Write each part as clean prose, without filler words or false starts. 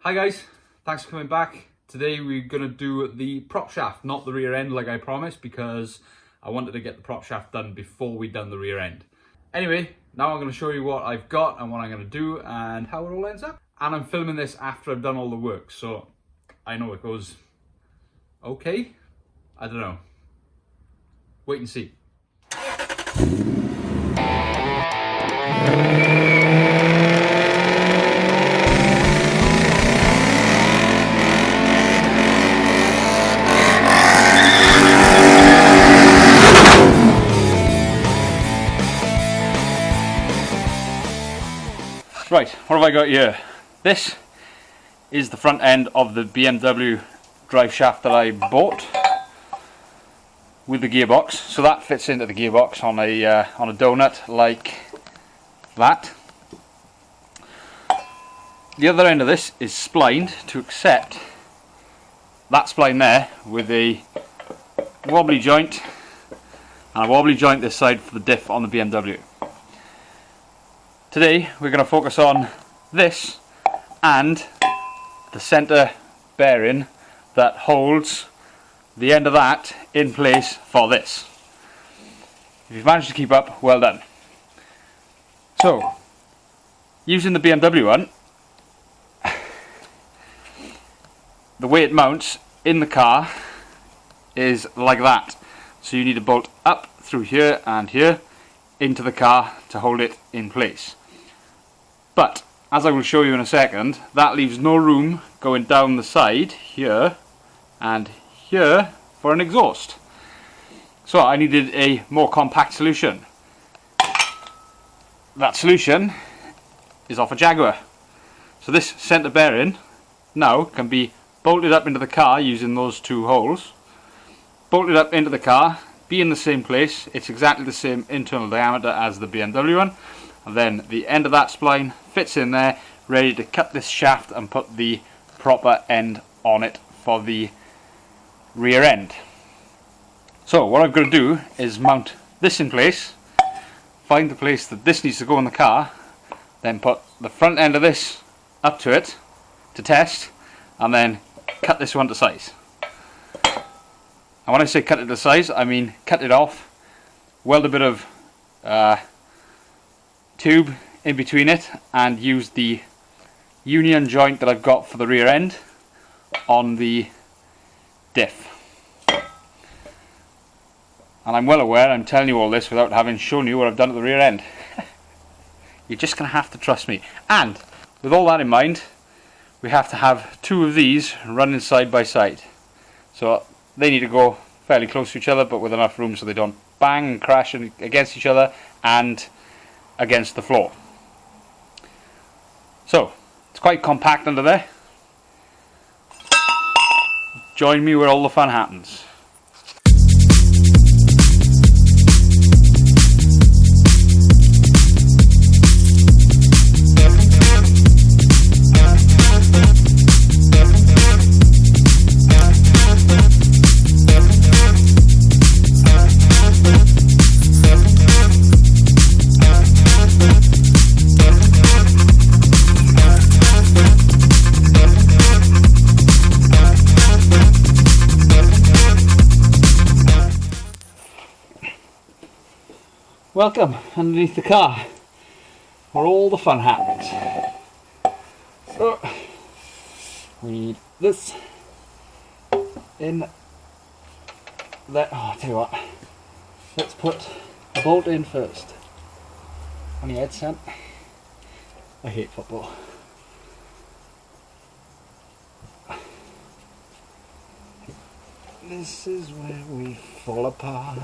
Hi guys, thanks for coming back. Today we're going to do the prop shaft, not the rear end like I promised, because I wanted to get the prop shaft done before we'd done the rear end. Anyway, now I'm going to show you what I've got and what I'm going to do and how it all ends up. And I'm filming this after I've done all the work, so I know it goes okay. I don't know. Wait and see. Right, what have I got here? This is the front end of the BMW drive shaft that I bought with the gearbox. So that fits into the gearbox on a donut like that. The other end of this is splined to accept that spline there with a wobbly joint and a wobbly joint this side for the diff on the BMW. Today we're going to focus on this and the centre bearing that holds the end of that in place for this. If you've managed to keep up, well done. So, using the BMW one, the way it mounts in the car is like that. So you need to bolt up through here and here into the car to hold it in place. But, as I will show you in a second, that leaves no room going down the side here and here for an exhaust. So I needed a more compact solution. That solution is off a Jaguar. So this centre bearing now can be bolted up into the car using those two holes. Bolted up into the car, be in the same place. It's exactly the same internal diameter as the BMW one. And then the end of that spline fits in there, ready to cut this shaft and put the proper end on it for the rear end. So what I've got to do is mount this in place, find the place that this needs to go in the car, then put the front end of this up to it to test, and then cut this one to size. And when I say cut it to size, I mean cut it off, weld a bit of tube in between it, and use the union joint that I've got for the rear end on the diff. And I'm well aware I'm telling you all this without having shown you what I've done at the rear end. You're just going to have to trust me. And with all that in mind, we have to have two of these running side by side. So they need to go fairly close to each other, but with enough room so they don't bang and crash against each other and against the floor. So it's quite compact under there. Join me where all the fun happens. Welcome underneath the car where all the fun happens. So we need this in there. Oh, I'll tell you what, let's put a bolt in first. On your head, son. I hate football. This is where we fall apart.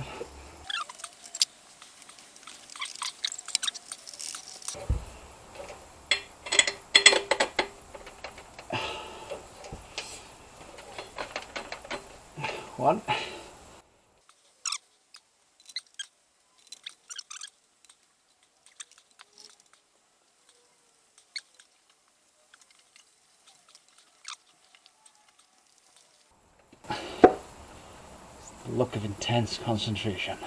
One. It's the look of intense concentration.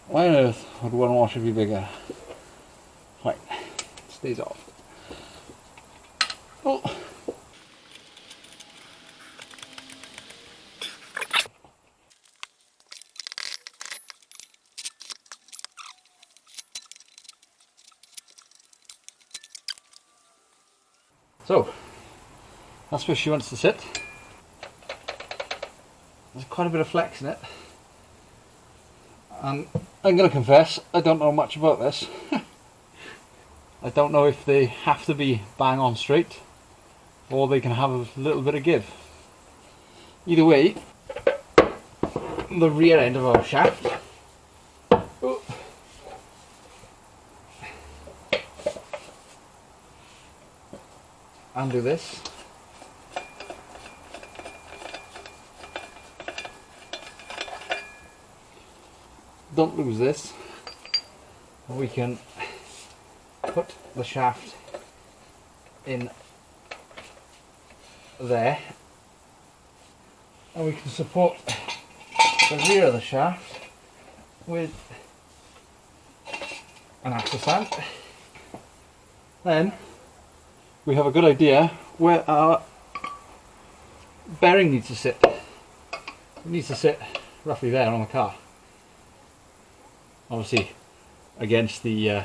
Why on earth would one washer be bigger? Right, let's stays off. Oh. So, that's where she wants to sit. There's quite a bit of flex in it. And I'm going to confess, I don't know much about this. I don't know if they have to be bang on straight or they can have a little bit of give. Either way, the rear end of our shaft undo this. Don't lose this. We can put the shaft in there and we can support the rear of the shaft with an axle stand. Then we have a good idea where our bearing needs to sit. It needs to sit roughly there on the car. Obviously against the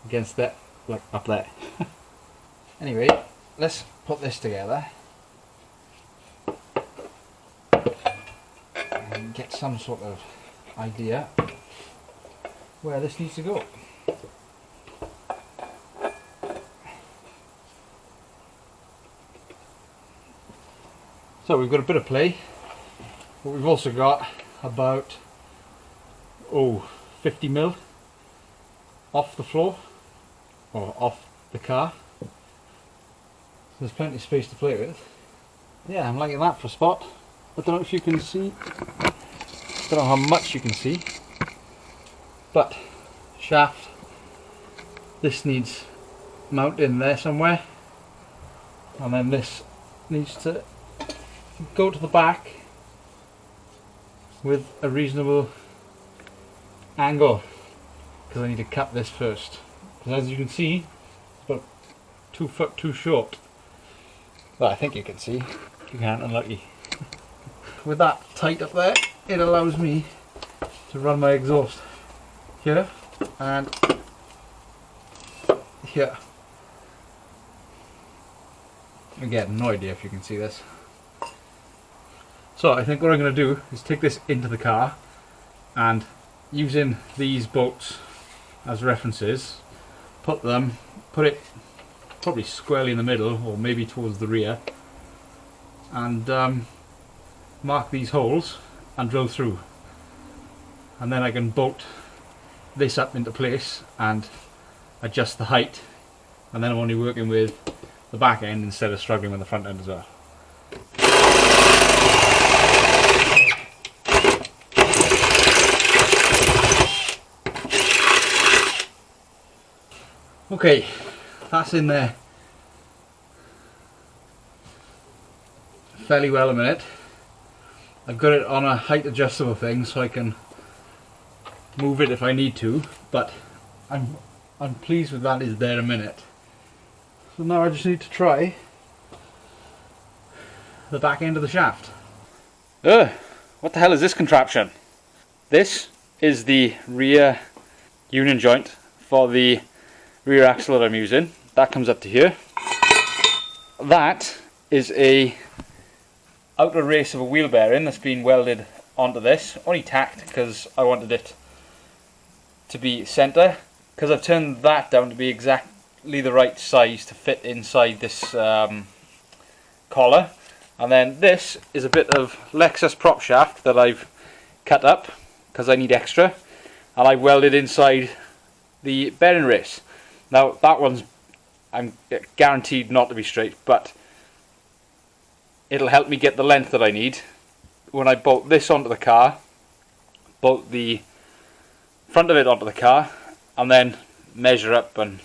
against that, like up there. Anyway, let's put this together and get some sort of idea where this needs to go. So we've got a bit of play, but we've also got about 50 mil off the floor or off the car. So there's plenty of space to play with. Yeah, I'm liking that for a spot. I don't know if you can see, don't know how much you can see, but shaft, this needs mount in there somewhere, and then this needs to go to the back with a reasonable angle, because I need to cut this first, because as you can see it's about 2 foot too short. Well, I think you can see. If you can't, unlucky. With that tight up there, it allows me to run my exhaust here and here. Again, no idea if you can see this. So I think what I'm going to do is take this into the car and, using these bolts as references, put it probably squarely in the middle or maybe towards the rear, and mark these holes and drill through, and then I can bolt this up into place and adjust the height, and then I'm only working with the back end instead of struggling with the front end as well. Okay, that's in there fairly well a minute. I've got it on a height adjustable thing so I can move it if I need to, but I'm pleased with that is there a minute. So now I just need to try the back end of the shaft. What the hell is this contraption? This is the rear union joint for the rear axle that I'm using. That comes up to here. That is a outer race of a wheel bearing that's been welded onto this, only tacked because I wanted it to be centre, because I've turned that down to be exactly the right size to fit inside this collar. And then this is a bit of Flexus Propshaft that I've cut up because I need extra, and I've welded inside the bearing race. Now that one's, I'm guaranteed not to be straight, but it'll help me get the length that I need when I bolt this onto the car, bolt the front of it onto the car, and then measure up and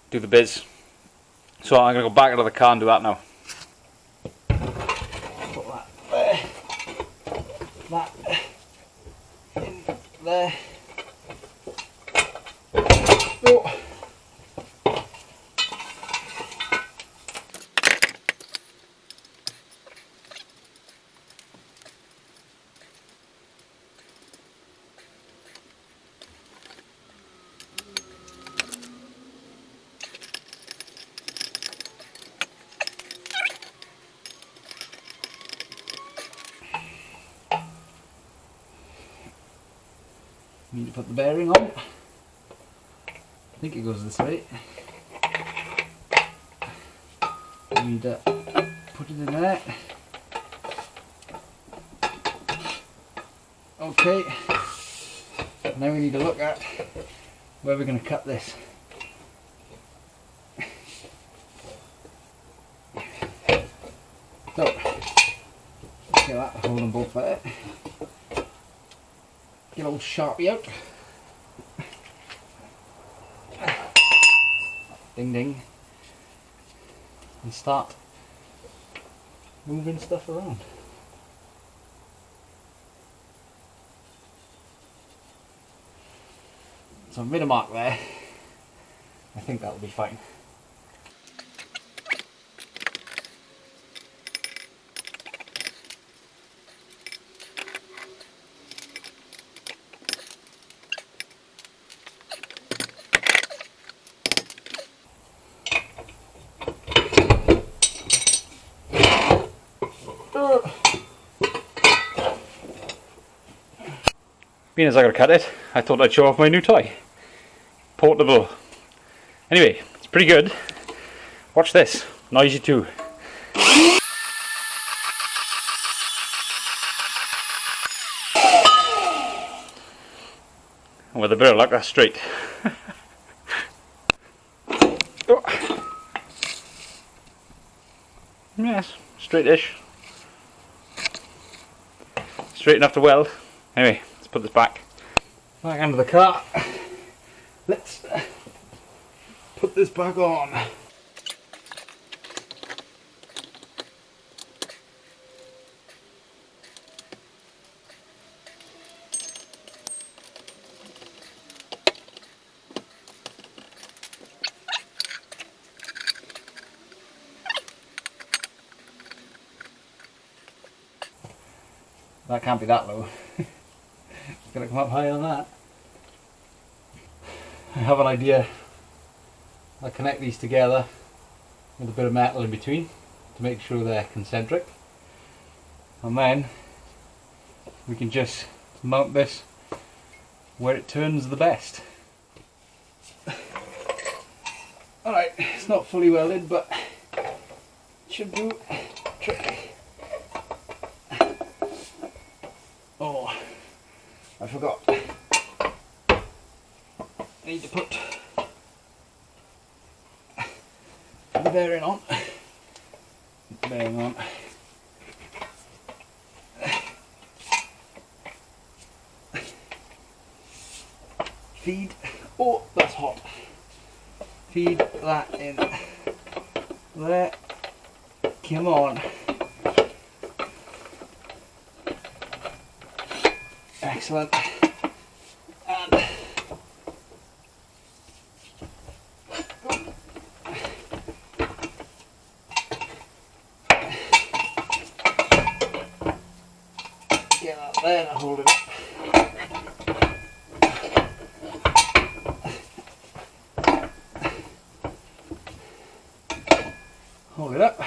do the biz. So I'm going to go back into the car and do that now. Put that there, that in there. Oh. Need to put the bearing on. I think it goes this way. We need to put it in there. Okay. Now we need to look at where we're going to cut this. So, get that, hold them both there. Get old Sharpie out. Ding ding. And start moving stuff around. So I've made a mark there. I think that'll be fine. Being as I gotta cut it, I thought I'd show off my new toy. Portable. Anyway, it's pretty good. Watch this. Noisy too. And with a bit of luck, that's straight. Oh. Yes, straight-ish. Straight enough to weld. Anyway, let's put this back under the car. Let's put this back on. That can't be that low. It's gonna come up high on that. I have an idea. I'll connect these together with a bit of metal in between to make sure they're concentric, and then we can just mount this where it turns the best. Alright, it's not fully welded, but it should do the trick. Oh, I forgot. I need to put the bearing on. Bearing on. Feed. Oh, that's hot. Feed that in there. Come on. Excellent. And get that there and hold it up. Hold it up.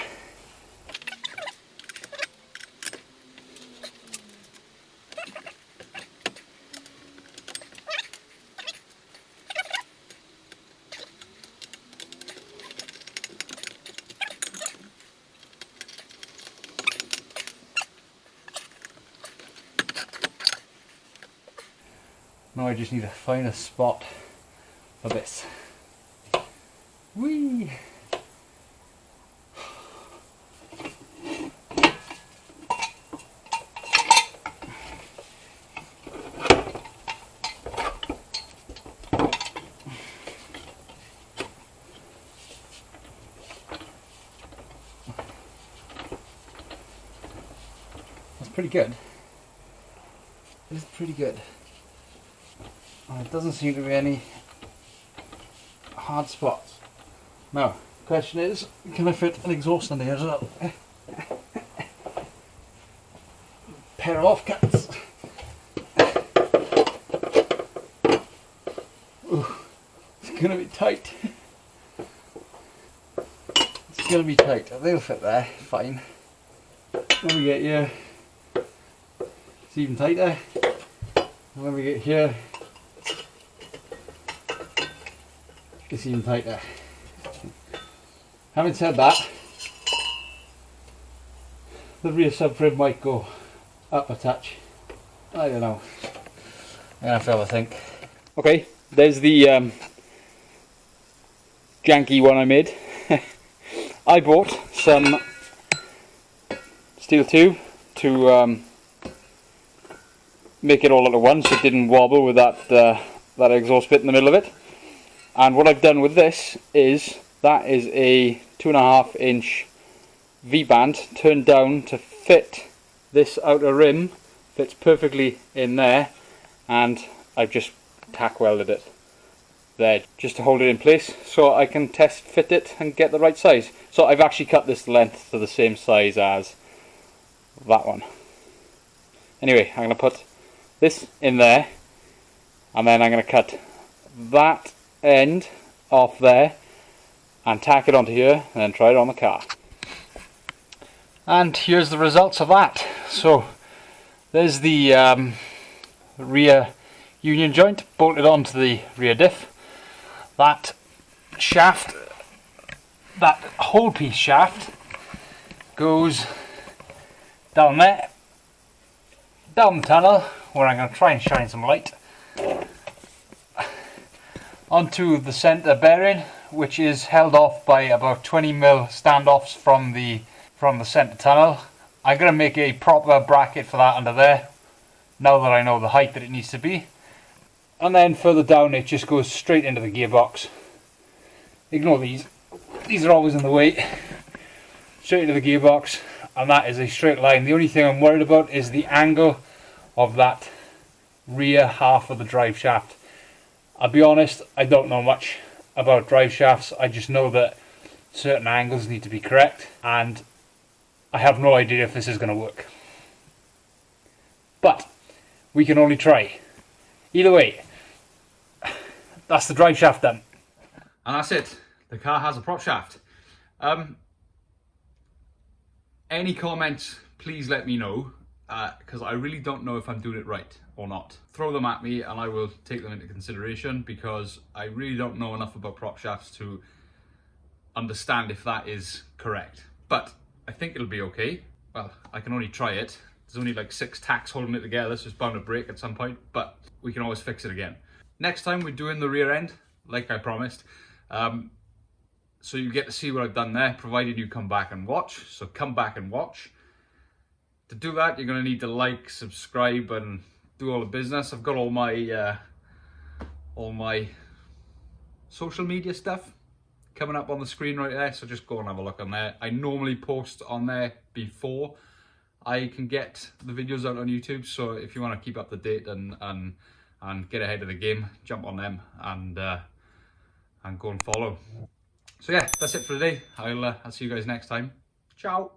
Now I just need to find a spot for this. Whee! That's pretty good. It's pretty good. It doesn't seem to be any hard spots. Now, the question is, can I fit an exhaust on there as well? Pair of offcuts. Ooh, it's going to be tight. It's going to be tight. They'll fit there, fine. When we get here, it's even tighter. And when we get here, it's even tighter. Having said that, the rear subframe might go up a touch. I don't know. I'm gonna have to have a think. Okay, there's the janky one I made. I bought some steel tube to make it all at once, so it didn't wobble with that that exhaust bit in the middle of it. And what I've done with this is, that is a 2.5-inch V-band turned down to fit this outer rim. Fits perfectly in there, and I've just tack welded it there just to hold it in place so I can test fit it and get the right size. So I've actually cut this length to the same size as that one. Anyway, I'm going to put this in there, and then I'm going to cut that end off there and tack it onto here and then try it on the car. And here's the results of that. So there's the rear union joint bolted onto the rear diff. That shaft, that whole piece shaft, goes down there, down the tunnel, where I'm going to try and shine some light, onto the centre bearing, which is held off by about 20mm standoffs from the centre tunnel. I'm going to make a proper bracket for that under there, now that I know the height that it needs to be. And then further down it just goes straight into the gearbox. Ignore these are always in the way. Straight into the gearbox, and that is a straight line. The only thing I'm worried about is the angle of that rear half of the drive shaft. I'll be honest, I don't know much about drive shafts. I just know that certain angles need to be correct, and I have no idea if this is going to work. But we can only try. Either way, that's the drive shaft done. And that's it. The car has a prop shaft. Any comments, please let me know, because I really don't know if I'm doing it right or not. Throw them at me and I will take them into consideration, because I really don't know enough about prop shafts to understand if that is correct. But I think it'll be okay. Well, I can only try it. There's only like 6 tacks holding it together, so it's bound to break at some point, but we can always fix it again. Next time we're doing the rear end, like I promised. So you get to see what I've done there, provided you come back and watch. So come back and watch. To do that, you're going to need to like, subscribe, and do all the business. I've got all my social media stuff coming up on the screen right there, so just go and have a look on there. I normally post on there before I can get the videos out on YouTube, so if you want to keep up to date and get ahead of the game, jump on them and go and follow. So yeah, that's it for today. I'll see you guys next time. Ciao.